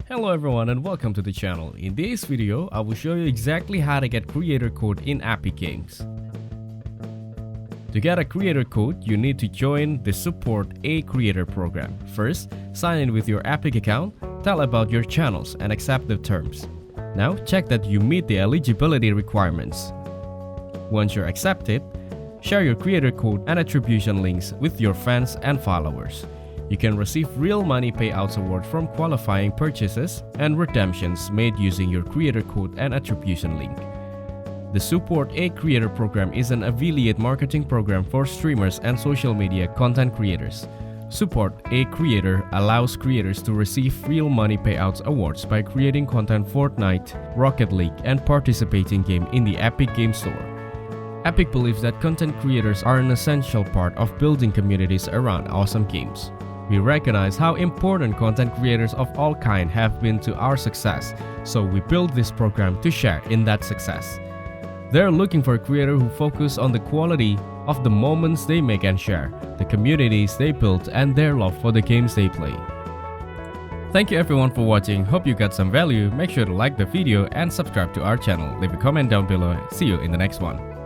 Hello everyone and welcome to the channel. In this video, I will show you exactly how to get creator code in Epic Games. To get a creator code, you need to join the Support a Creator program. First, sign in with your Epic account, tell about your channels and accept the terms. Now, check that you meet the eligibility requirements. Once you're accepted, share your creator code and attribution links with your fans and followers. You can receive real money payouts award from qualifying purchases and redemptions made using your creator code and attribution link. The Support a Creator program is an affiliate marketing program for streamers and social media content creators. Support a Creator allows creators to receive real money payouts awards by creating content for Fortnite, Rocket League, and participating game in the Epic Game Store. Epic believes that content creators are an essential part of building communities around awesome games. We recognize how important content creators of all kinds have been to our success, so we built this program to share in that success. They're looking for a creator who focus on the quality of the moments they make and share, the communities they build, and their love for the games they play. Thank you everyone for watching. Hope you got some value. Make sure to like the video and subscribe to our channel. Leave a comment down below. See you in the next one.